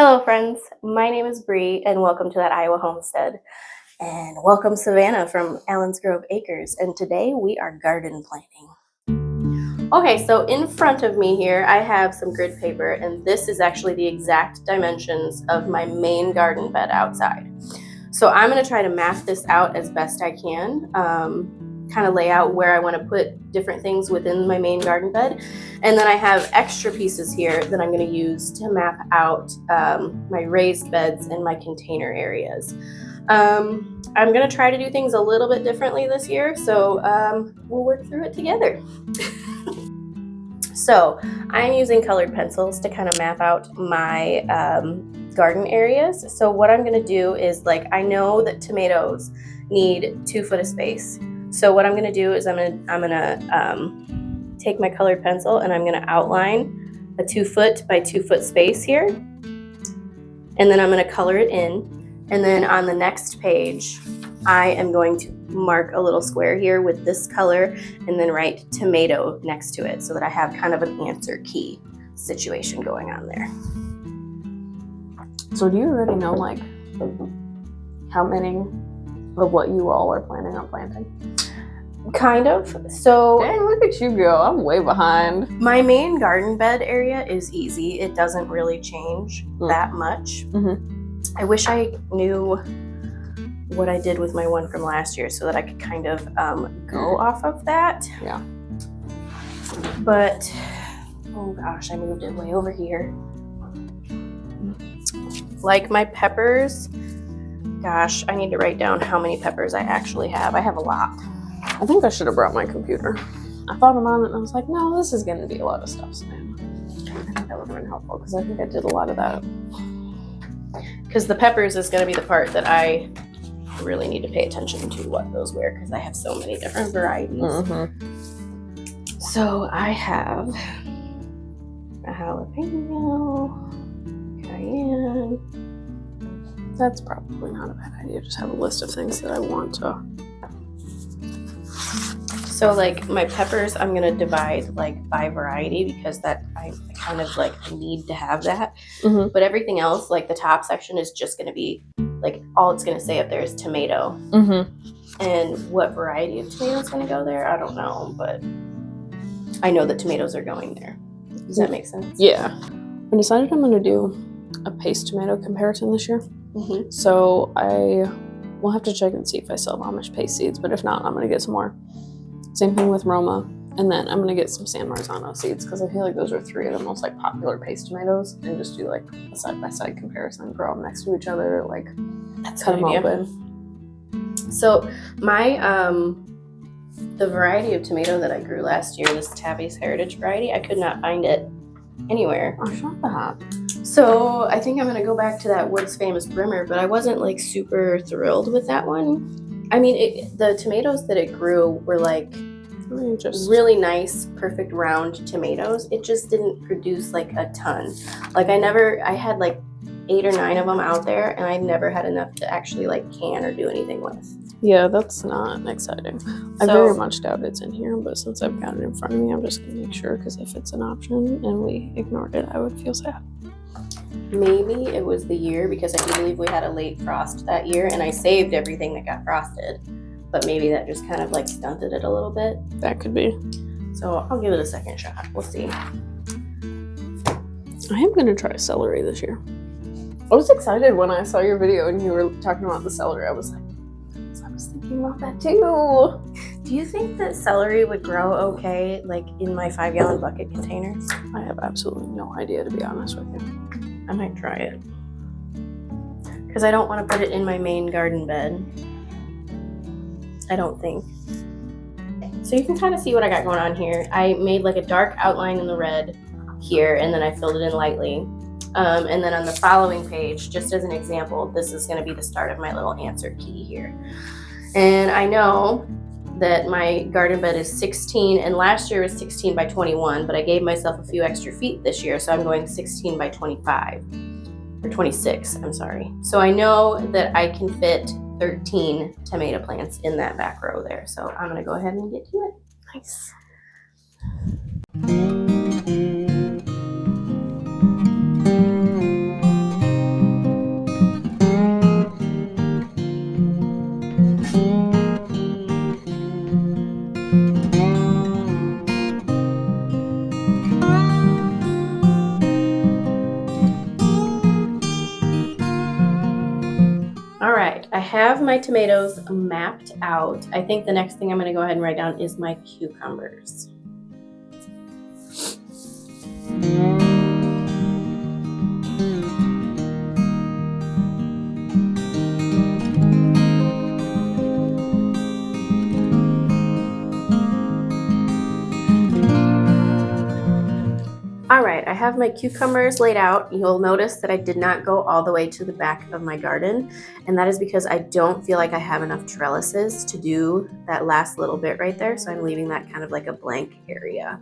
Hello, friends. My name is Bree, and welcome to that Iowa homestead. And welcome, Savanna from Allen's Grove Acres. And today we are garden planting. Okay, so in front of me here, I have some grid paper, and this is actually the exact dimensions of my main garden bed outside. So I'm going to try to map this out as best I can. Kind of lay out where I want to put different things within my main garden bed. And then I have extra pieces here that I'm going to use to map out my raised beds and my container areas. I'm going to try to do things a little bit differently this year, so we'll work through it together. So I'm using colored pencils to kind of map out my garden areas. So what I'm going to do is, I know that tomatoes need 2 foot of space. So what I'm going to do is I'm going to take my colored pencil and I'm going to outline a 2 foot by 2 foot space here. And then I'm going to color it in. And then on the next page, I am going to mark a little square here with this color and then write tomato next to it so that I have kind of an answer key situation going on there. So do you already know how many of what you all are planning on planting? Kind of. So dang, look at you go. I'm way behind. My main garden bed area is easy. It doesn't really change that much. Mm-hmm. I wish I knew what I did with my one from last year so that I could kind of go off of that. Yeah. But, oh gosh, I moved it way over here. Like my peppers, gosh, I need to write down how many peppers I actually have. I have a lot. I think I should have brought my computer. I thought about it and I was like, no, this is going to be a lot of stuff. So I think that would have been helpful because I think I did a lot of that. Because the peppers is going to be the part that I really need to pay attention to what those were because I have so many different varieties. Mm-hmm. So I have a jalapeno, cayenne. That's probably not a bad idea. Just have a list of things that I want to. So my peppers, I'm going to divide by variety because that I kind of need to have that. Mm-hmm. But everything else, the top section is just going to be all it's going to say up there is tomato. Mm-hmm. And what variety of tomato is going to go there, I don't know. But I know that tomatoes are going there. Does that make sense? Yeah. I decided I'm going to do a paste tomato comparison this year. Mm-hmm. So I will have to check and see if I still have Amish paste seeds, but if not, I'm going to get some more. Same thing with Roma, and then I'm going to get some San Marzano seeds because I feel like those are 3 of the most popular paste tomatoes, and just do a side-by-side comparison, grow them next to each other, That's cut them idea. open. So my the variety of tomato that I grew last year, this Tabby's Heritage variety, I could not find it anywhere. Oh, shut that. So I think I'm going to go back to that Woods Famous Brimmer, but I wasn't super thrilled with that one. I mean, the tomatoes that it grew were just really nice, perfect round tomatoes. It just didn't produce a ton. I had 8 or 9 of them out there, and I never had enough to actually can or do anything with. Yeah, that's not exciting. I very much doubt it's in here, but since I've got it in front of me, I'm just going to make sure because if it's an option and we ignored it, I would feel sad. Maybe it was the year because I do believe we had a late frost that year and I saved everything that got frosted, but maybe that just kind of stunted it a little bit. That could be. So I'll give it a second shot. We'll see. I am going to try celery this year. I was excited when I saw your video and you were talking about the celery. I was thinking about that too. Do you think that celery would grow okay in my 5-gallon bucket containers? I have absolutely no idea, to be honest with you. I might try it. Because I don't want to put it in my main garden bed. I don't think. So you can kind of see what I got going on here. I made a dark outline in the red here, and then I filled it in lightly. And then on the following page, just as an example, this is going to be the start of my little answer key here. And I know that my garden bed is 16, and last year was 16 by 21, but I gave myself a few extra feet this year, so I'm going 16 by 25, or 26, I'm sorry. So I know that I can fit 13 tomato plants in that back row there, so I'm going to go ahead and get to it. Nice. I have my tomatoes mapped out. I think the next thing I'm going to go ahead and write down is my cucumbers. All right, I have my cucumbers laid out. You'll notice that I did not go all the way to the back of my garden, and that is because I don't feel like I have enough trellises to do that last little bit right there, so I'm leaving that kind of like a blank area.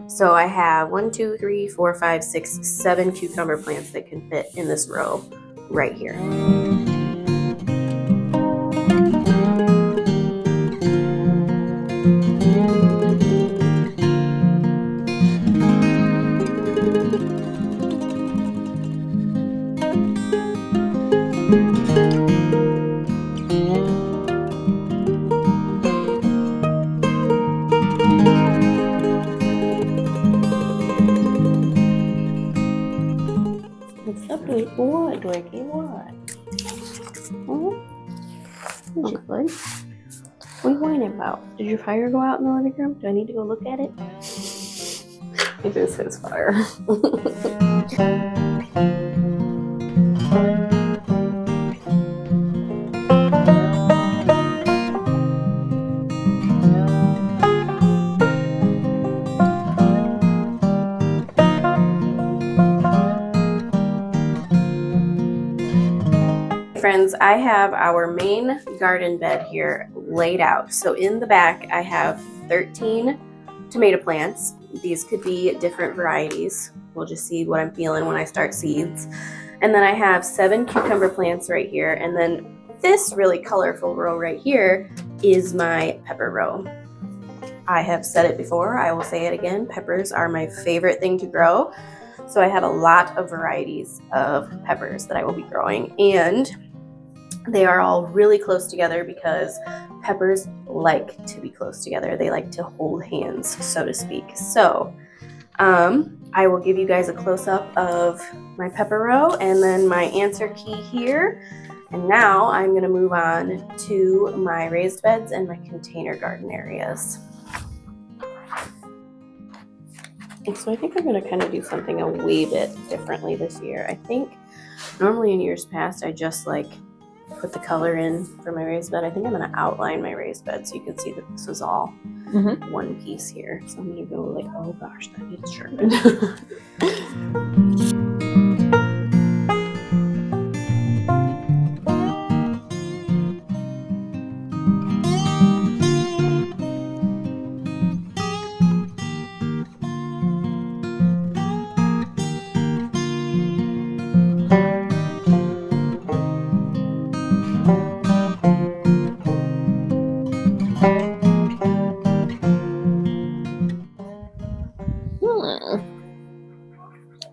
So I have 1, 2, 3, 4, 5, 6, 7 cucumber plants that can fit in this row right here. What's up, Dorky? What, Dorky? What? Okay. Good. What are you whining about? Did your fire go out in the living room? Do I need to go look at it? It is his fire. Friends, I have our main garden bed here laid out. So in the back, I have 13 tomato plants. These could be different varieties. We'll just see what I'm feeling when I start seeds. And then I have 7 cucumber plants right here. And then this really colorful row right here is my pepper row. I have said it before, I will say it again. Peppers are my favorite thing to grow. So I have a lot of varieties of peppers that I will be growing, and they are all really close together because peppers like to be close together. They like to hold hands, so to speak. So I will give you guys a close-up of my pepper row and then my answer key here. And now I'm going to move on to my raised beds and my container garden areas. And so I think I'm going to kind of do something a wee bit differently this year. I think normally in years past I just like put the color in for my raised bed. I think I'm going to outline my raised bed so you can see that this is all one piece here. So I'm going to go like, oh gosh, that needs sharpened.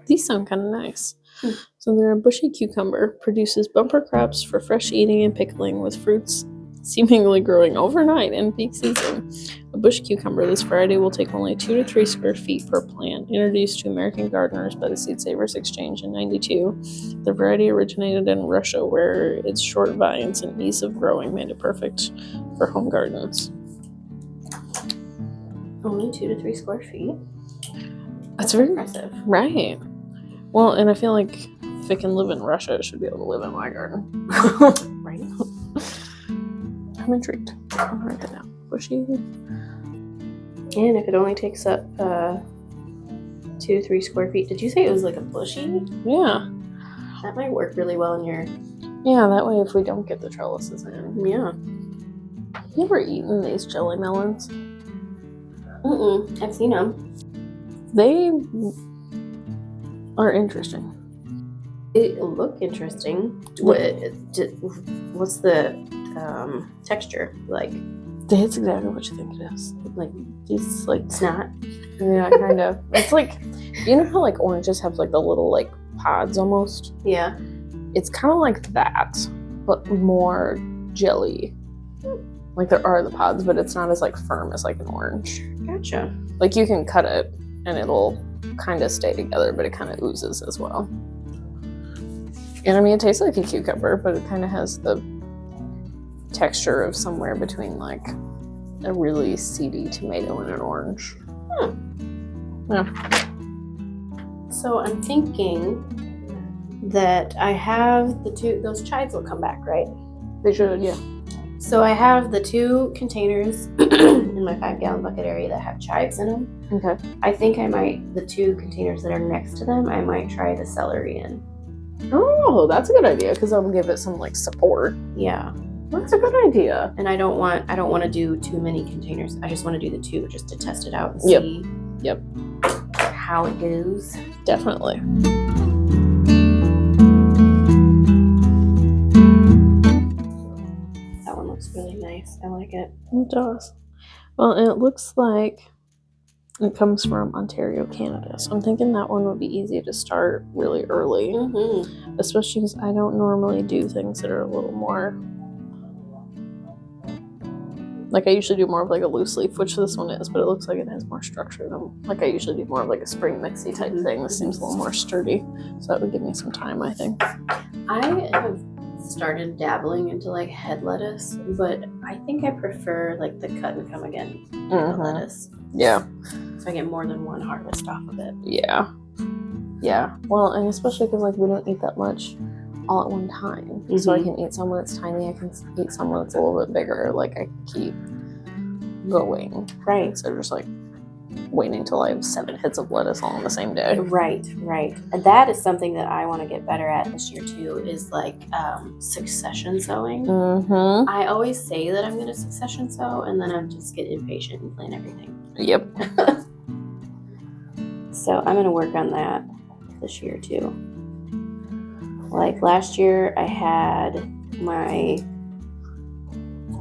These sound kind of nice. So they're a bushy cucumber, produces bumper crops for fresh eating and pickling, with fruits seemingly growing overnight in peak season. A bush cucumber, this variety will take only 2 to 3 square feet per plant. Introduced to American gardeners by the Seed Savers Exchange in '92, the variety originated in Russia, where its short vines and ease of growing made it perfect for home gardens. Only 2 to 3 square feet. That's very impressive. Right. Well, and I feel like if it can live in Russia, it should be able to live in my garden. Right? I'm intrigued. I'll write that down. Bushy. And if it only takes up 2 to 3 square feet, did you say it was like a bushy? Yeah. That might work really well in your... Yeah, that way if we don't get the trellises in. Yeah. You ever eaten these jelly melons? I've seen them. They are interesting. They look interesting. What's the texture like? That's exactly what you think it is. Like It's like snot? Yeah, kind of. It's like, you know how like oranges have like the little like pods almost? Yeah. It's kind of like that, but more jelly. Like there are the pods, but it's not as like firm as like an orange. Gotcha. Like you can cut it and it'll kind of stay together, but it kind of oozes as well. And I mean, it tastes like a cucumber, but it kind of has the texture of somewhere between like a really seedy tomato and an orange. Yeah. So I'm thinking that I have those chives will come back, right? They should, yeah. So I have the 2 containers in my 5-gallon bucket area that have chives in them. Okay. I think the 2 containers that are next to them, I might try the celery in. Oh, that's a good idea because that'll give it some like support. Yeah. That's a good idea. And I don't want to do too many containers. I just want to do the 2 just to test it out and see how it goes. Definitely. That one looks really nice. I like it. It does. Well, and it looks like it comes from Ontario, Canada. So I'm thinking that one would be easy to start really early. Mm-hmm. Especially because I don't normally do things that are a little more... Like, I usually do more of like a loose leaf, which this one is, but it looks like it has more structure than, like, I usually do more of like a spring mixy type thing. This seems a little more sturdy, so that would give me some time, I think. I have started dabbling into like head lettuce, but I think I prefer like the cut and come again lettuce. Yeah. So I get more than one harvest off of it. Yeah. Yeah. Well, and especially because like we don't eat that much all at one time. So I can eat some when it's tiny, I can eat some when it's a little bit bigger. Like I can keep going. Right. Instead of just like waiting till I have 7 heads of lettuce all on the same day. Right. And that is something that I want to get better at this year too, is like succession sowing. Mm-hmm. I always say that I'm going to succession sow, and then I just get impatient and plan everything. Yep. So I'm going to work on that this year too. Like last year, I had my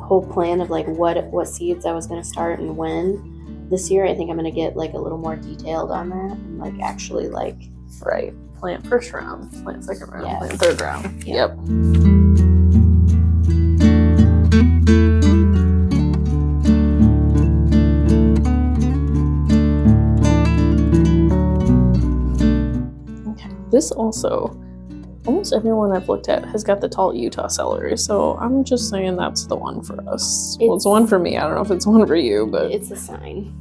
whole plan of like what seeds I was going to start and when. This year, I think I'm going to get like a little more detailed on that and like actually like... Right. Plant first round, plant second round, Yes. plant third round. Yep. Okay. This also... Almost everyone I've looked at has got the tall Utah celery, so I'm just saying that's the one for us. Well, it's one for me. I don't know if it's one for you, but... It's a sign.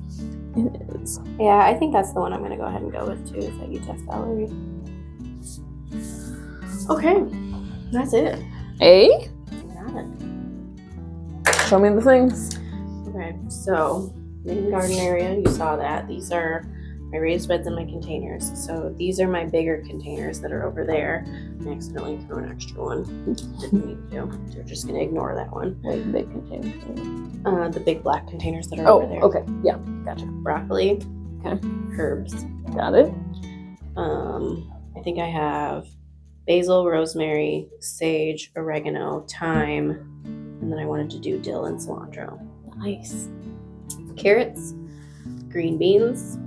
It is. Yeah, I think that's the one I'm going to go ahead and go with, too, is that Utah celery. Okay, that's it. Hey? Got it. Show me the things. Okay, so, main garden area, you saw that. These are my raised beds and my containers. So these are my bigger containers that are over there. I accidentally threw an extra one. Didn't mean to. So we're just going to ignore that one. Wait, big containers. The big black containers that are over there. Okay. Yeah. Gotcha. Broccoli. Okay. Herbs. Got it. I think I have basil, rosemary, sage, oregano, thyme, and then I wanted to do dill and cilantro. Nice. Carrots, green beans,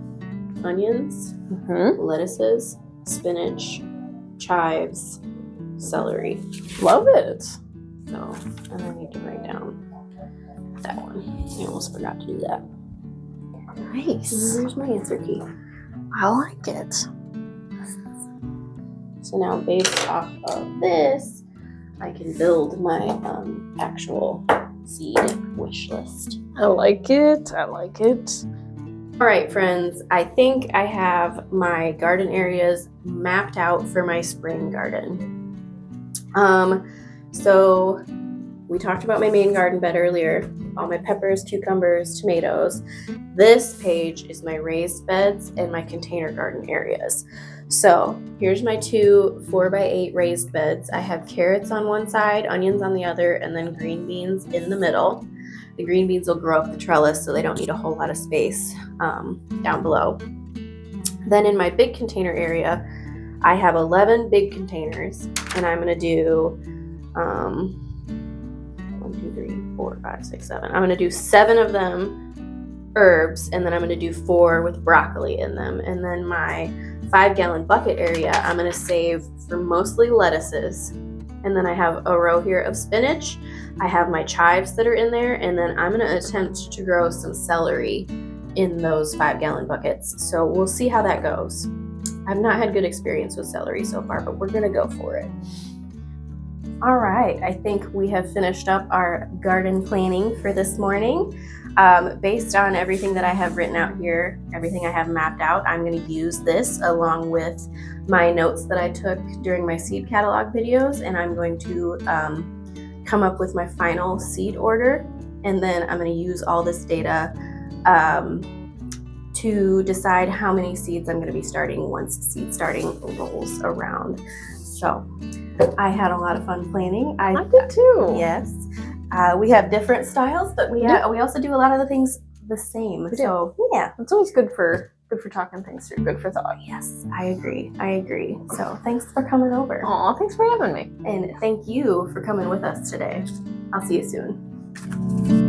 onions, lettuces, spinach, chives, celery. Love it. So, and I need to write down that one. I almost forgot to do that. Nice. Here's my answer key. I like it. So now, based off of this, I can build my actual seed wish list. I like it. I like it. All right, friends, I think I have my garden areas mapped out for my spring garden. So we talked about my main garden bed earlier, all my peppers, cucumbers, tomatoes. This page is my raised beds and my container garden areas. So here's my 2 4x8 raised beds. I have carrots on one side, onions on the other, and then green beans in the middle. The green beans will grow up the trellis, so they don't need a whole lot of space down below. Then in my big container area, I have 11 big containers, and I'm going to do 1, 2, 3, 4, 5, 6, 7. I'm going to do 7 of them herbs, and then I'm going to do 4 with broccoli in them. And then my 5-gallon bucket area, I'm going to save for mostly lettuces. And then I have a row here of spinach. I have my chives that are in there, and then I'm going to attempt to grow some celery in those 5-gallon buckets. So we'll see how that goes. I've not had good experience with celery so far, but we're going to go for it. All right, I think we have finished up our garden planning for this morning. Based on everything that I have written out here, everything I have mapped out, I'm going to use this along with my notes that I took during my seed catalog videos, and I'm going to come up with my final seed order, and then I'm going to use all this data to decide how many seeds I'm going to be starting once seed starting rolls around. So I had a lot of fun planning. I did too. Yes. We have different styles, but we also do a lot of the things the same. So yeah, it's always good for talking things through. Good for thought. Yes, I agree. So thanks for coming over. Aw, thanks for having me. And thank you for coming with us today. I'll see you soon.